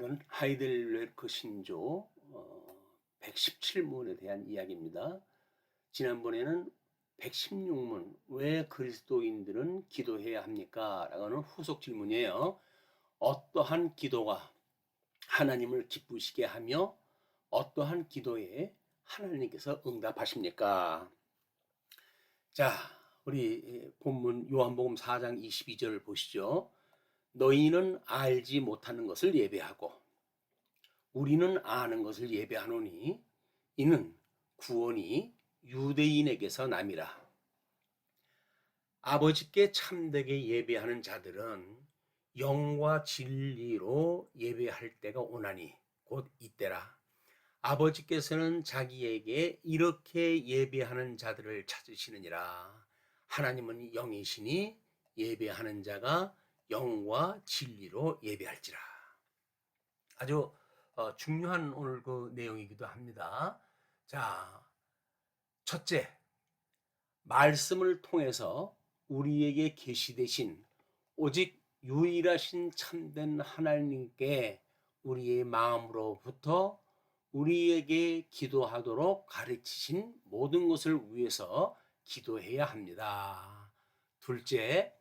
오늘은 하이델베르크 신조 117문에 대한 이야기입니다. 지난번에는 116문, 왜 그리스도인들은 기도해야 합니까? 라고는 후속 질문이에요. 어떠한 기도가 하나님을 기쁘시게 하며 어떠한 기도에 하나님께서 응답하십니까? 자, 우리 본문 요한복음 4장 22절을 보시죠. 너희는 알지 못하는 것을 예배하고 우리는 아는 것을 예배하노니 이는 구원이 유대인에게서 남이라. 아버지께 참되게 예배하는 자들은 영과 진리로 예배할 때가 오나니 곧 이때라. 아버지께서는 자기에게 이렇게 예배하는 자들을 찾으시느니라. 하나님은 영이시니 예배하는 자가 영과 진리로 예배할지라. 아주 중요한 오늘 그 내용이기도 합니다. 자, 첫째, 말씀을 통해서 우리에게 계시되신 오직 유일하신 참된 하나님께 우리의 마음으로부터 우리에게 기도하도록 가르치신 모든 것을 위해서 기도해야 합니다. 둘째,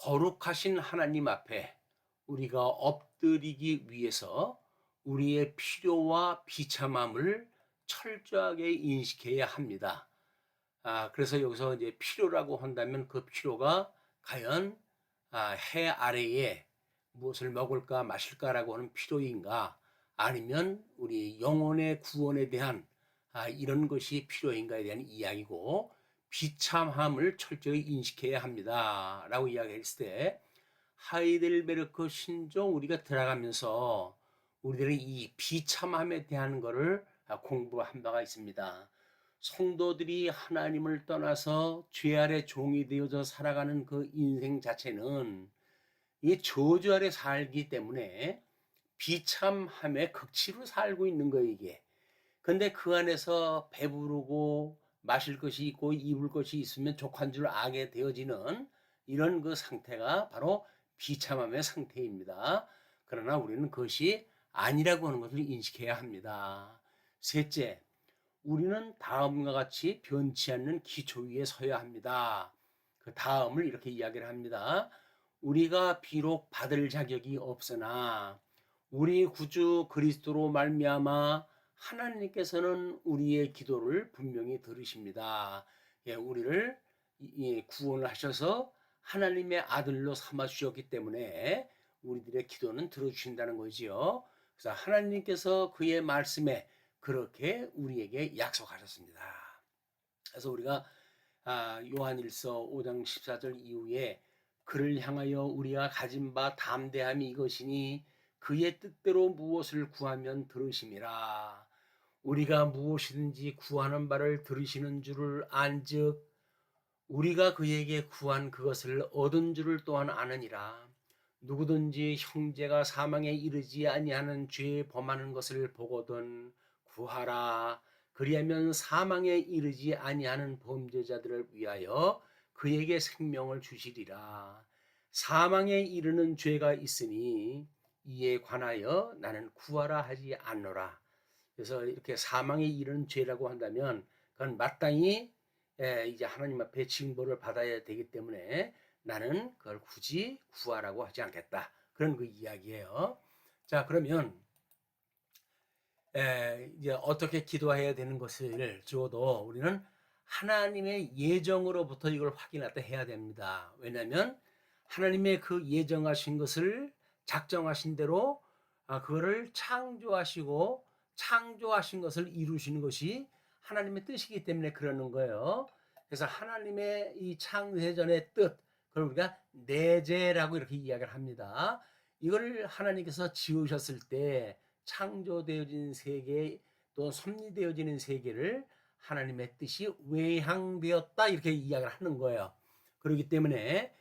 거룩하신 하나님 앞에 우리가 엎드리기 위해서 우리의 필요와 비참함을 철저하게 인식해야 합니다. 그래서 여기서 이제 필요라고 한다면 그 필요가 과연 해 아래에 무엇을 먹을까 마실까라고 하는 필요인가, 아니면 우리 영혼의 구원에 대한 이런 것이 필요인가에 대한 이야기고, 비참함을 철저히 인식해야 합니다 라고 이야기했을 때, 하이델베르크 신조 우리가 들어가면서 우리들은 이 비참함에 대한 것을 공부한 바가 있습니다. 성도들이 하나님을 떠나서 죄 아래 종이 되어서 살아가는 그 인생 자체는 이 저주 아래 살기 때문에 비참함의 극치로 살고 있는 거예요, 이게. 근데 그 안에서 배부르고 마실 것이 있고 입을 것이 있으면 족한 줄 알게 되어지는 이런 그 상태가 바로 비참함의 상태입니다. 그러나 우리는 그것이 아니라고 하는 것을 인식해야 합니다. 셋째, 우리는 다음과 같이 변치 않는 기초 위에 서야 합니다. 그 다음을 이렇게 이야기를 합니다. 우리가 비록 받을 자격이 없으나 우리 구주 그리스도로 말미암아 하나님께서는 우리의 기도를 분명히 들으십니다. 우리를 구원을 하셔서 하나님의 아들로 삼아 주셨기 때문에 우리들의 기도는 들어주신다는 거지요. 그래서 하나님께서 그의 말씀에 그렇게 우리에게 약속하셨습니다. 그래서 우리가 요한일서 5장 14절 이후에 그를 향하여 우리가 가진 바 담대함이 이것이니 그의 뜻대로 무엇을 구하면 들으심이라. 우리가 무엇이든지 구하는 바를 들으시는 줄을 안즉 우리가 그에게 구한 그것을 얻은 줄을 또한 아느니라. 누구든지 형제가 사망에 이르지 아니하는 죄에 범하는 것을 보거든 구하라. 그리하면 사망에 이르지 아니하는 범죄자들을 위하여 그에게 생명을 주시리라. 사망에 이르는 죄가 있으니 이에 관하여 나는 구하라 하지 않노라. 그래서 이렇게 사망에 이르는 죄라고 한다면 그건 마땅히 이제 하나님 앞에 징벌을 받아야 되기 때문에 나는 그걸 굳이 구하라고 하지 않겠다. 그런 그 이야기예요. 자, 그러면 이제 어떻게 기도해야 되는 것을 적어도 우리는 하나님의 예정으로부터 이걸 확인하다 해야 됩니다. 왜냐하면 하나님의 그 예정하신 것을 작정하신 대로 그거를 창조하시고 창조하신 것을 이루시는 것이 하나님의 뜻이기 때문에 그러는 거예요. 그래서 하나님의 이 창세전의 뜻, 그걸 우리가 내재라고 이렇게 이야기를 합니다. 이걸 하나님께서 지으셨을 때 창조되어진 세계, 또 섭리되어지는 세계를 하나님의 뜻이 외향되었다 이렇게 이야기를 하는 거예요. 그렇기 때문에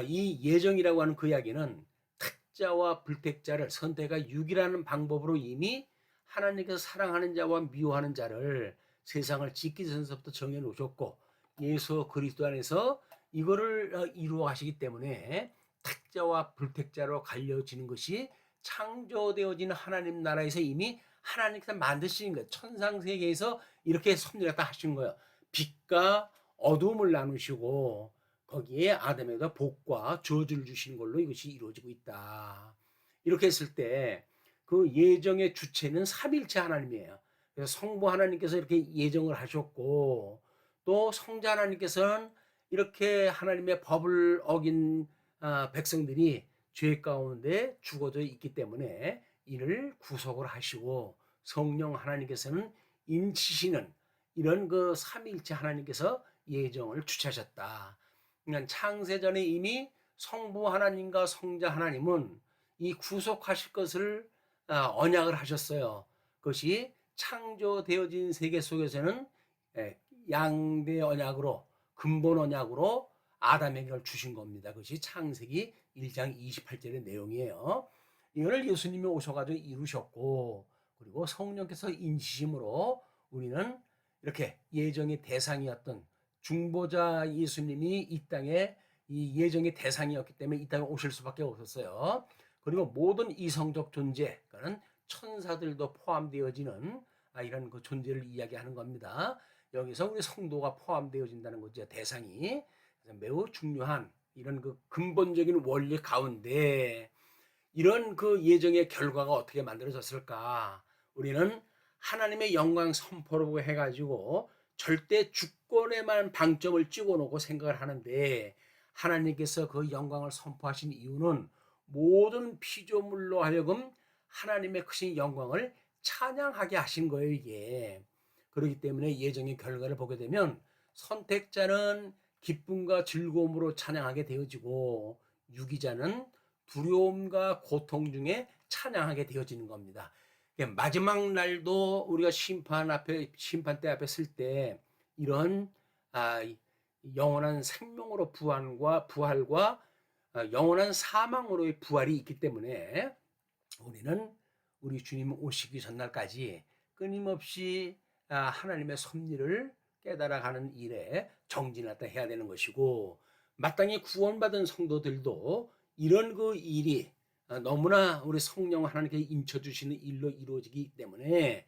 이 예정이라고 하는 그 이야기는 택자와 불택자를 선택과 유기라는 방법으로 이미 하나님께서 사랑하는 자와 미워하는 자를 세상을 짓기 전서부터 정해 놓으셨고, 예수 그리스도 안에서 이거를 이루어 가시기 때문에 택자와 불택자로 갈려지는 것이 창조되어진 하나님 나라에서 이미 하나님께서 만드신 거예요. 천상세계에서 이렇게 섭리했다 하신 거예요. 빛과 어둠을 나누시고 거기에 아담에게 복과 저주를 주신 걸로 이것이 이루어지고 있다. 이렇게 했을 때 그 예정의 주체는 삼일체 하나님이에요. 그래서 성부 하나님께서 이렇게 예정을 하셨고 또 성자 하나님께서는 이렇게 하나님의 법을 어긴 백성들이 죄 가운데 죽어져 있기 때문에 이를 구속을 하시고 성령 하나님께서는 인치시는 이런 그 삼일체 하나님께서 예정을 주체하셨다. 그러니까 창세전에 이미 성부 하나님과 성자 하나님은 이 구속하실 것을 언약을 하셨어요. 그것이 창조되어진 세계 속에서는 양대 언약으로 근본 언약으로 아담에게 주신 겁니다. 그것이 창세기 1장 28절의 내용이에요. 이거를 예수님이 오셔가지고 이루셨고 그리고 성령께서 인치심으로 우리는 이렇게 예정의 대상이었던 중보자 예수님이 이 땅에 이 예정의 대상이었기 때문에 이 땅에 오실 수밖에 없었어요. 그리고 모든 이성적 존재, 그러니까 천사들도 포함되어지는 이런 그 존재를 이야기하는 겁니다. 여기서 우리 성도가 포함되어진다는 거죠. 대상이 매우 중요한 이런 그 근본적인 원리 가운데 이런 그 예정의 결과가 어떻게 만들어졌을까? 우리는 하나님의 영광 선포라고 해가지고 절대 주권에만 방점을 찍어놓고 생각을 하는데 하나님께서 그 영광을 선포하신 이유는 모든 피조물로 하여금 하나님의 크신 영광을 찬양하게 하신 거예요, 이게. 그렇기 때문에 예정의 결과를 보게 되면 선택자는 기쁨과 즐거움으로 찬양하게 되어지고 유기자는 두려움과 고통 중에 찬양하게 되어지는 겁니다. 마지막 날도 우리가 심판대 앞에 쓸 때 이런 영원한 생명으로 부활과 영원한 사망으로의 부활이 있기 때문에 우리는 우리 주님 오시기 전날까지 끊임없이 하나님의 섭리를 깨달아가는 일에 정진하다 해야 되는 것이고 마땅히 구원받은 성도들도 이런 그 일이 너무나 우리 성령 하나님께 인쳐주시는 일로 이루어지기 때문에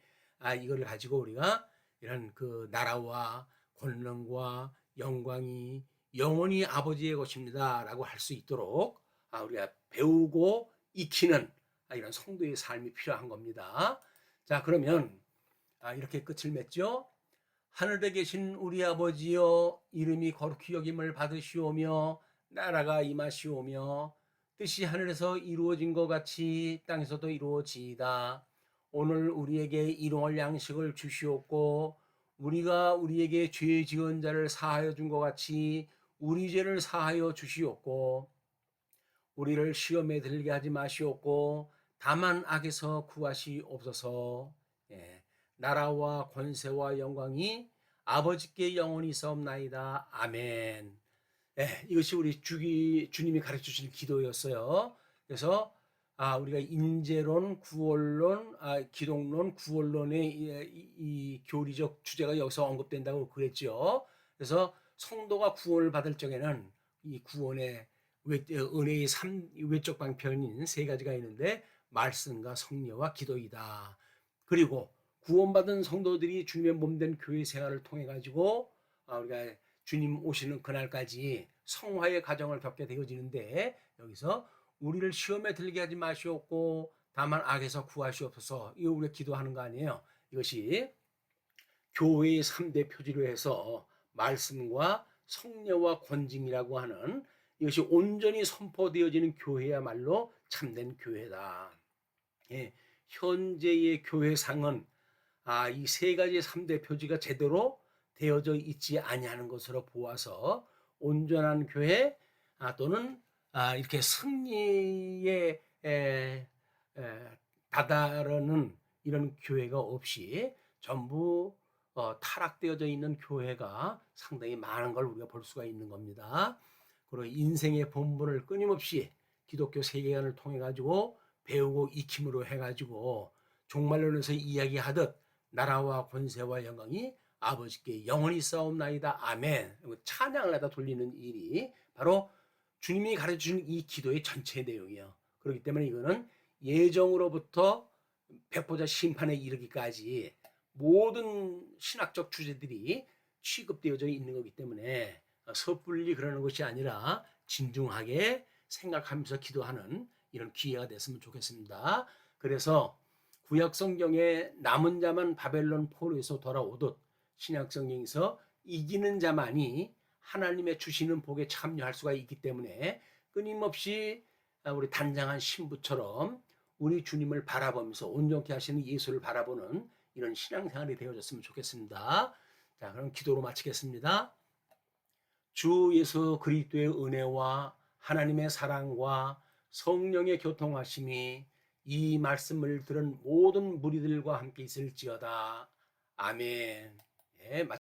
이걸 가지고 우리가 이런 그 나라와 권능과 영광이 영원히 아버지의 것입니다 라고 할 수 있도록 우리가 배우고 익히는 이런 성도의 삶이 필요한 겁니다. 자, 그러면 이렇게 끝을 맺죠. 하늘에 계신 우리 아버지여, 이름이 거룩히 여김을 받으시오며 나라가 임하시오며 뜻이 하늘에서 이루어진 것 같이 땅에서도 이루어지이다. 오늘 우리에게 일용할 양식을 주시옵고 우리가 우리에게 죄 지은 자를 사하여 준 것 같이 우리 죄를 사하여 주시옵고 우리를 시험에 들게 하지 마시옵고 다만 악에서 구하시옵소서. 나라와 권세와 영광이 아버지께 영원히 있사옵나이다. 아멘. 이것이 우리 주님이 가르쳐 주신 기도였어요. 그래서 우리가 인재론, 구원론, 기독론, 구원론의 이 교리적 주제가 여기서 언급된다고 그랬죠. 그래서 성도가 구원을 받을 적에는 이 구원의 은혜의 외적 방편인 세 가지가 있는데 말씀과 성례와 기도이다. 그리고 구원받은 성도들이 주님의 몸된 교회 생활을 통해 가지고 우리가 주님 오시는 그날까지 성화의 과정을 겪게 되어지는데 여기서 우리를 시험에 들게 하지 마시옵고 다만 악에서 구하시옵소서. 이거 우리가 기도하는 거 아니에요. 이것이 교회의 3대 표지로 해서 말씀과 성례와 권징이라고 하는 이것이 온전히 선포되어지는 교회야말로 참된 교회다. 현재의 교회상은 이 세 가지 3대 표지가 제대로 되어져 있지 아니하는 것으로 보아서 온전한 교회 또는 이렇게 승리에 다다르는 이런 교회가 없이 전부 타락되어져 있는 교회가 상당히 많은 걸 우리가 볼 수가 있는 겁니다. 그리고 인생의 본분을 끊임없이 기독교 세계관을 통해 가지고 배우고 익힘으로 해가지고 종말론에서 이야기하듯 나라와 권세와 영광이 아버지께 영원히 있사옵나이다. 아멘. 찬양을 하다 돌리는 일이 바로 주님이 가르쳐준 이 기도의 전체 내용이에요. 그렇기 때문에 이거는 예정으로부터 백보자 심판에 이르기까지 모든 신학적 주제들이 취급되어져 있는 거기 때문에 섣불리 그러는 것이 아니라 진중하게 생각하면서 기도하는 이런 기회가 됐으면 좋겠습니다. 그래서 구약 성경에 남은 자만 바벨론 포로에서 돌아오듯 신약 성경에서 이기는 자만이 하나님의 주시는 복에 참여할 수가 있기 때문에 끊임없이 우리 단장한 신부처럼 우리 주님을 바라보면서 온전케 하시는 예수를 바라보는 이런 신앙생활이 되어졌으면 좋겠습니다. 자, 그럼 기도로 마치겠습니다. 주 예수 그리스도의 은혜와 하나님의 사랑과 성령의 교통하심이 이 말씀을 들은 모든 무리들과 함께 있을지어다. 아멘. 예,